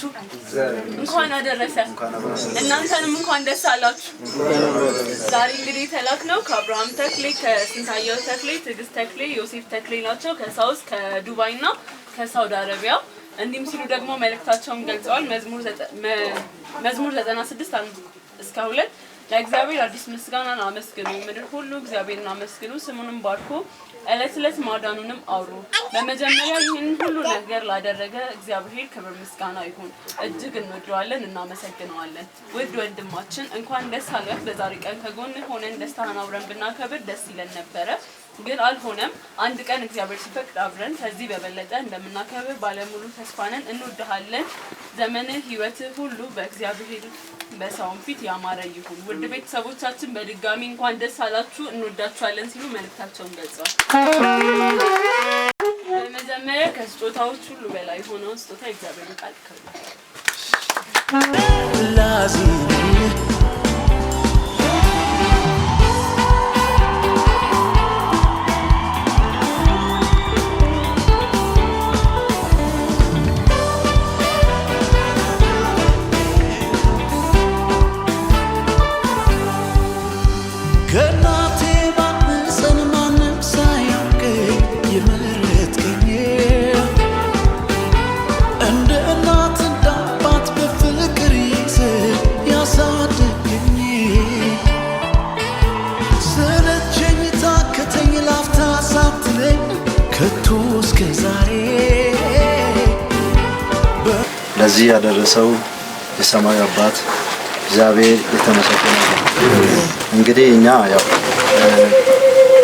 አደረሳችሁ እንኳን አደረሰ እናንተንም እንኳን ደስ አላችሁ ዛሬ እንግዲህ ተላክነው ከአብርሃም ተክሌ ከስንታየው ተክሌ ትግስት ተክሌ ዮሴፍ ተክሌ ናቸው ከሳውስ ከዱባይና ከሳውዲ አረቢያ እንዲም ሲሉ ደግሞ መልእክታቸውን ገልጸዋል መዝሙር 96 እስከ 2 ለእግዚአብሔር አዲስ ምስጋናን አመስግኑ ምድር ሁሉ እግዚአብሔርን አመስግኑ ስሙንም ባርኩ እለት ማዳኑንም አውሩ በመጀመሪያ ይህን ሁሉ ነገር ላደረገ እግዚአብሔር ክብር ምስጋና ይሁን እጅግ እንወደዋለን እናመሰግነዋለን ውድ ወንድማችን እንኳን ደስ አለህ በዛሬ ቀን ከጎን ሆነን ደስታህን አብረን ብናከብር ደስ ይለን ነበር ግን አልሆነም አንድ ቀን እግዚአብሔር ሲፈቅድ አብረን ከዚህ በበለጠ እንደምናከብር ባለሙሉ ተስፋ ነን እንወድሃለን ዘመንህ ህይወትህ ሁሉ በእግዚአብሔር በሰውም ፊት ያማረ ይሁን ውድ ቤተሰቦቻችን በድጋሚ እንኳን ደስ አላችሁ እንወዳችኋለን ሲሉ መልእክታቸውን ገልጸዋል በመጀመሪያ ከስጦታዎች ሁሉ በላይ ሆነው ስጦታ እግዚአብሔር ቃል ለዚህ ያደረሰው የሰማይ አባት እግዚአብሔር የተመሰገነ ይሁን እንግዲህ እኛ ያው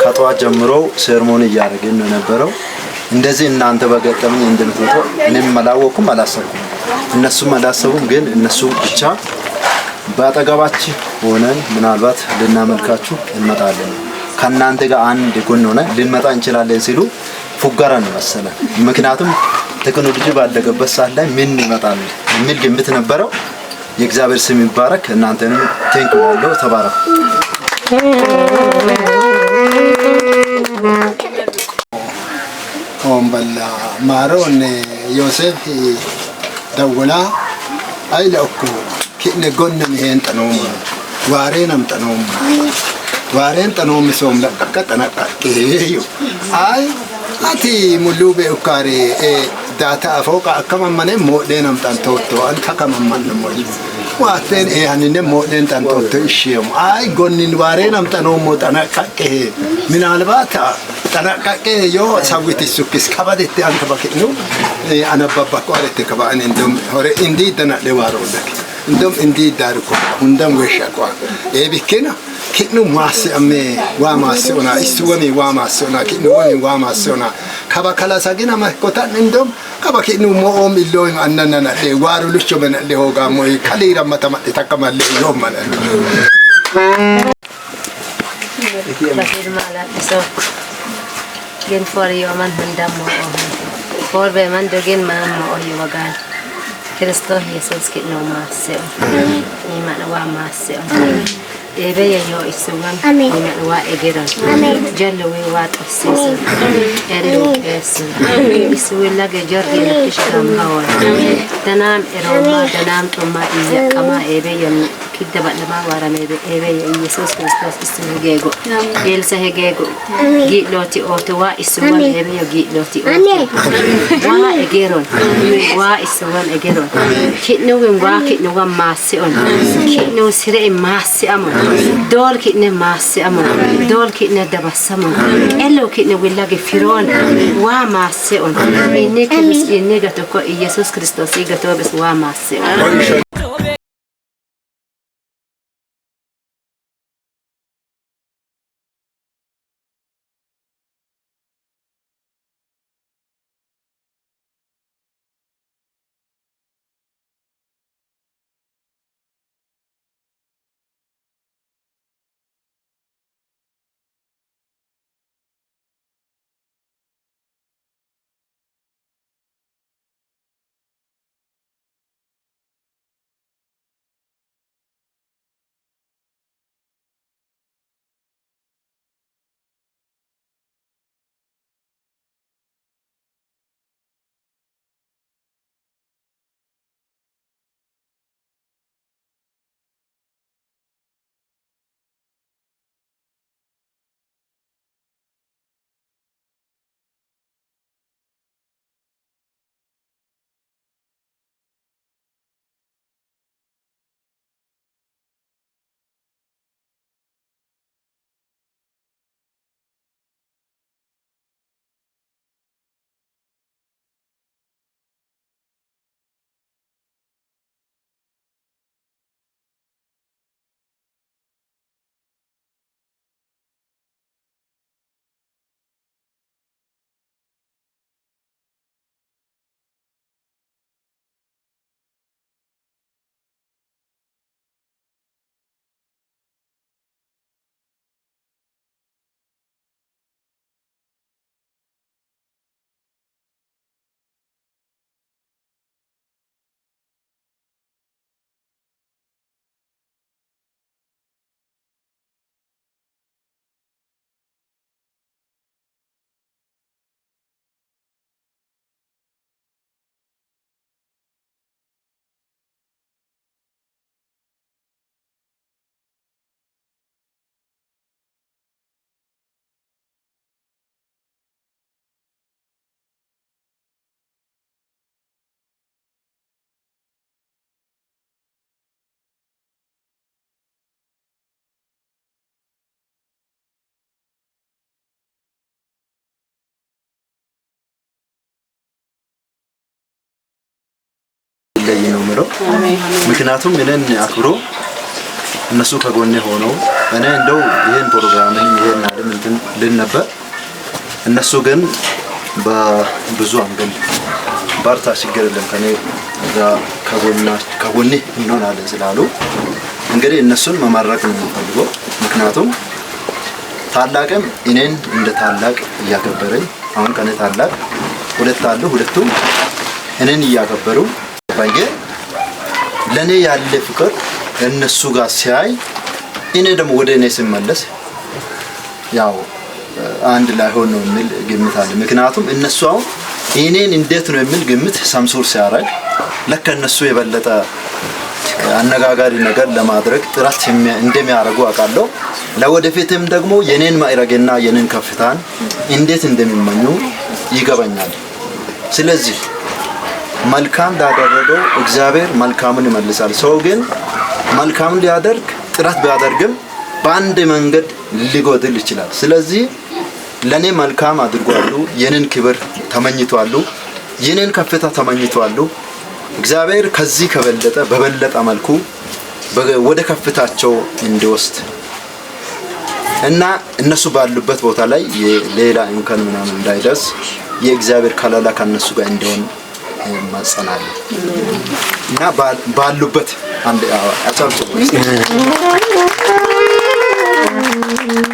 ከጧት ጀምሮ ሴርሞኒ እያደረግን ነው የነበረው እንደዚህ እናንተ በገጠመኝ እንደምትመጡ እኔም አላወኩም አላሰብኩም እነሱም አላሰቡም ግን እነሱ ብቻ ባጠገባችሁ ሆነን ምናልባት ልናመልካችሁ እንመጣለን ከናንተ ጋር አንድ ጎን ሆነን ልንመጣ እንችላለን ሲሉ ፉጋራ ነው መሰለ ምክንያቱም ቴክኖሎጂ ባደገበት ሰዓት ላይ ምን ይመጣል የሚል ግምት ነበረው የእግዚአብሔር ስም ይባረክ እናንተንም ቴንክ ዩ ተባረኩ ኦምበላ ማሮን ዮሴፍ ደውላ አይለኩ ከነ ጎንም ይሄን ጠኖም ዋሬንም ጠኖም ዋሬን ጠኖም ሶም ለቀቀጠናቀቀዩ አይ አቲ ሙሉ በኡካሪ ዳታ ፎቃ ከመመነ ሞዴንም ጠንቶቶ አንተ ከመመነ ሞይ ዋቴን ያንነ ሞዴን ጠንቶቶ እሺም አይ ጎንን ዋሬንም ጠኖም ሞጠናቀቀ ምናልባት ጠናቀቀ ዮ ሳዊት ሱክስ ከበደት አንተ በከኑ አነበባ ቋረተ ከባን እንደም ሆረ እንዲ ደና ለዋሮለክ እንደም እንዲ ዳርኮ እንደም ወሻቋ ኤቢከና كنو ماسي أمي واماسيونا إستوامي واماسيونا كنو وامي واماسيونا كبا كلا ساقنا ما كتان عندهم كبا كنو موهم اللوين أننا نحلي وارو لشو من اللي هو قاموي كليرا ما تمت تكمل اللي يوم من بخير مالا تسوق جن فوري ومن هندم موهم فور بمن دوجين ما موهي وقال كريستوس يسوع كنو ماسيو إيمان واماسيو إبيا يو إسوان إيمان وإجران جلوي واتسيس إرلو إسن إسوي لقى جري نكشكام هوا تنام إروما تنام توما إيزا كما إبيا كده بقى وارم إبيا يسوع كريستوس إسمه جيجو يلسه جيجو جي لوتي أوتوا إسوان إبيا جي لوتي أوتوا وا إجران وا إسوان إجران كنو كنو ماسيون كنو سرع ماسي أمون دول كنو ماسي أمون دول كنو دبسمون إلو كنو ولاقي فرعون وا ماسيون إنك إنك تكو يسوع كريستوس يجتوا بس وا ماسيون አይለይ ነው የምለው። ምክንያቱም እኔን አክብሮ እነሱ ከጎኔ ሆነው እኔ እንደው ይሄን ፕሮግራምን ይሄን አለም እንትን ልነበር እነሱ ግን በብዙ አንገል ባርታ ችግር የለም ከኔ ጋር ከጎኔ እንሆናለን ስላሉ እንግዲህ እነሱን መማረክ ነው የምፈልገው። ምክንያቱም ታላቅም እኔን እንደ ታላቅ እያከበረኝ አሁን ከኔ ታላቅ ሁለቱም እኔን እያከበሩ ባይገ ለኔ ያለ ፍቅር እነሱ ጋር ሲያይ እኔ ደግሞ ወደ እኔ ስመለስ ያው አንድ ላይ ሆኖ የሚል ግምት አለ። ምክንያቱም እነሱ አሁን እኔን እንዴት ነው የሚል ግምት ሳምሱር ሲያረግ ለካ እነሱ የበለጠ አነጋጋሪ ነገር ለማድረግ ጥረት እንደሚያደርጉ አውቃለሁ። ለወደፊትም ደግሞ የኔን ማዕረግና የኔን ከፍታን እንዴት እንደሚመኙ ይገባኛል። ስለዚህ መልካም ላደረገው እግዚአብሔር መልካምን ይመልሳል። ሰው ግን መልካምን ሊያደርግ ጥረት ቢያደርግም በአንድ መንገድ ሊጎድል ይችላል። ስለዚህ ለኔ መልካም አድርጓሉ፣ የኔን ክብር ተመኝቷሉ፣ የኔን ከፍታ ተመኝቷሉ። እግዚአብሔር ከዚህ በበለጠ መልኩ ወደ ከፍታቸው እንዲወስድ እና እነሱ ባሉበት ቦታ ላይ ሌላ እንከን ምናምን እንዳይደርስ የእግዚአብሔር ከለላ ከነሱ ጋር እንዲሆን ማጸናል እና ባሉበት አንድ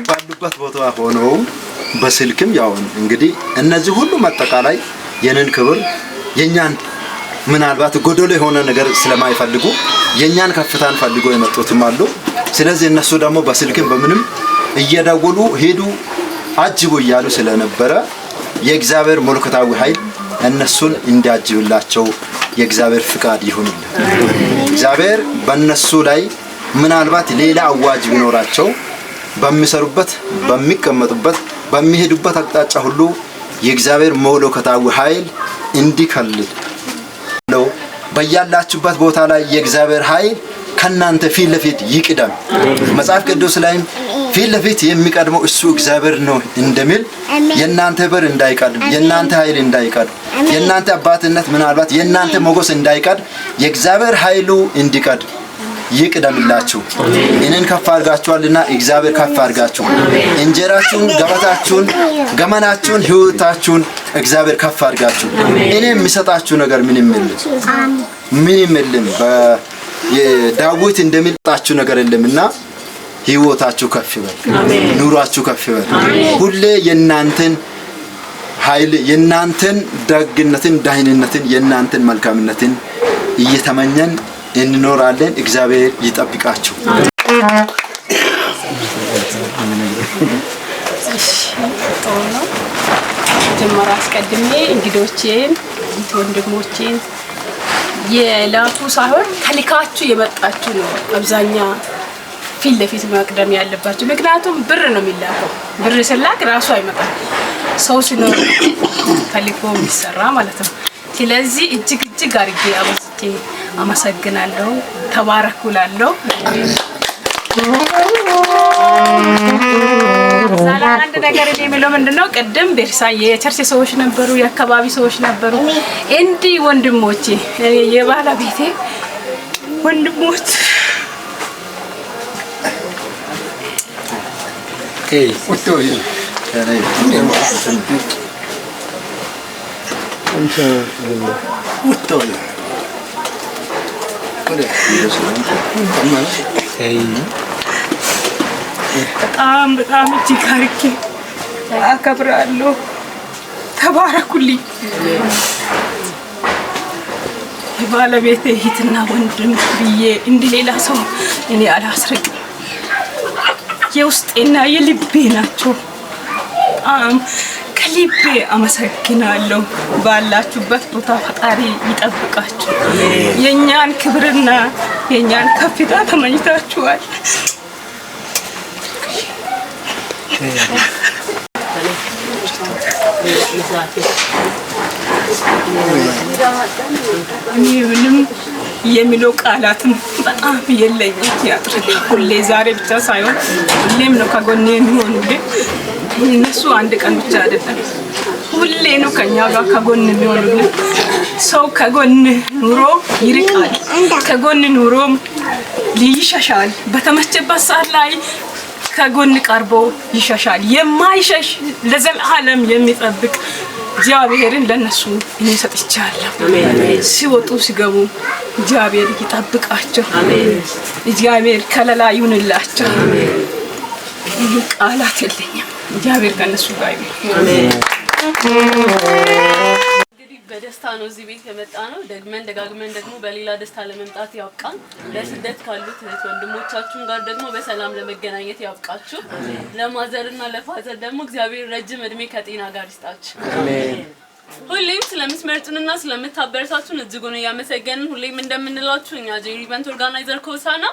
ባሉበት ቦታ ሆነው በስልክም ያው እንግዲህ እነዚህ ሁሉ ማጠቃላይ የነን ክብር የኛን ምናልባት ጎዶሎ የሆነ ነገር ስለማይፈልጉ የኛን ከፍታን ፈልጎ የመጡትም አሉ። ስለዚህ እነሱ ደግሞ በስልክም በምንም እየደወሉ ሄዱ አጅቡ እያሉ ስለነበረ የእግዚአብሔር መለኮታዊ ኃይል እነሱን እንዲያጅብላቸው የእግዚአብሔር ፍቃድ ይሁንልን። እግዚአብሔር በእነሱ ላይ ምናልባት ሌላ አዋጅ ቢኖራቸው በሚሰሩበት በሚቀመጡበት በሚሄዱበት አቅጣጫ ሁሉ የእግዚአብሔር መለኮታዊ ኃይል እንዲከልል ነው። በያላችሁበት ቦታ ላይ የእግዚአብሔር ኃይል ከናንተ ፊት ለፊት ይቅደም። መጽሐፍ ቅዱስ ላይ ፊት ለፊት የሚቀድመው እሱ እግዚአብሔር ነው እንደሚል የናንተ በር እንዳይቀድም፣ የናንተ ኃይል እንዳይቀድም፣ የናንተ አባትነት ምናልባት የናንተ ሞገስ እንዳይቀድም የእግዚአብሔር ኃይሉ እንዲቀድም ይቅደምላችሁ። እኔን ከፍ አድርጋችኋልና እግዚአብሔር ከፍ አድርጋችሁ እንጀራችሁን፣ ገበታችሁን፣ ገመናችሁን፣ ህይወታችሁን እግዚአብሔር ከፍ አድርጋችሁ እኔ የሚሰጣችሁ ነገር ምንም የለም። ዳዊት እንደሚጣችሁ ነገር የለምና ህይወታችሁ ከፍ ይበል፣ ኑሯችሁ ከፍ ይበል። ሁሌ የናንተን ኃይል የናንተን ደግነትን፣ ዳህንነትን፣ የናንተን መልካምነትን እየተመኘን እንኖራለን። እግዚአብሔር ይጠብቃችሁ። ጀመራ አስቀድሜ እንግዶቼን ወንድሞቼን የላኩ ሳይሆን ተልካችሁ የመጣችሁ ነው አብዛኛ ፊት ለፊት መቅደም ያለባችሁ። ምክንያቱም ብር ነው የሚላከው። ብር ስላክ ራሱ አይመጣም። ሰው ሲኖር ተልኮ የሚሰራ ማለት ነው። ስለዚህ እጅግ አድርጌ አብዝቼ አመሰግናለሁ። ተባረኩላለሁ። አንድ ነገር የሚለው ምንድነው? ቅድም ቤርሳዬ የቸርች ሰዎች ነበሩ፣ የአካባቢ ሰዎች ነበሩ። እንዲህ ወንድሞቼ የባለቤቴ ወንድሞች በጣም እጅግ አድርጌ አከብራለሁ። ተባረኩልኝ። የባለቤቴ እህትና ወንድም ብዬ እንደ ሌላ ሰው እኔ አላስረግም። የውስጤና የልቤ ናቸው። ከልቤ አመሰግናለሁ። ባላችሁበት ቦታ ፈጣሪ ይጠብቃችሁ። የኛን ክብርና የኛን ከፍታ ተመኝታችኋል። ምንም የሚለው ቃላትም በጣም የለኝም። ያጥርልኝ ሁሌ ዛሬ ብቻ ሳይሆን ሁሌም ነው ከጎኔ የሚሆኑልኝ። እነሱ አንድ ቀን ብቻ አይደለም፣ ሁሌ ነው ከኛ ጋር ከጎን የሚሆኑልኝ። ሰው ከጎን ኑሮ ይርቃል ከጎን ኑሮ ይሸሻል በተመቸበት ሰዓት ላይ ከጎን ቀርቦ ይሸሻል የማይሸሽ ለዘላለም የሚጠብቅ እግዚአብሔርን ለነሱ እኔ ሰጥቻለሁ ሲወጡ ሲገቡ እግዚአብሔር ይጠብቃቸው እግዚአብሔር ከለላ ይሁንላቸው ቃላት የለኝም እግዚአብሔር ከነሱ ጋር ይሁን እንግዲህ በደስታ ነው እዚህ ቤት የመጣ ነው ደጋግመን ደግሞ በሌላ ደስታ ለመምጣት ያብቃን ለስደት ካሉት ወንድሞቻችን ጋር ደግሞ በሰላም ለመገናኘት ያብቃችሁ ለማዘርና ለፋዘር ደግሞ እግዚአብሔር ረጅም እድሜ ከጤና ጋር ይስጣችሁ አሜን ሁሌም ስለምትመርጡንና ስለምታበረታቱን እጅጉን ያመሰገንን ሁሌም እንደምንላችሁ እኛ ጄሪ ኢቨንት ኦርጋናይዘር ኮሳና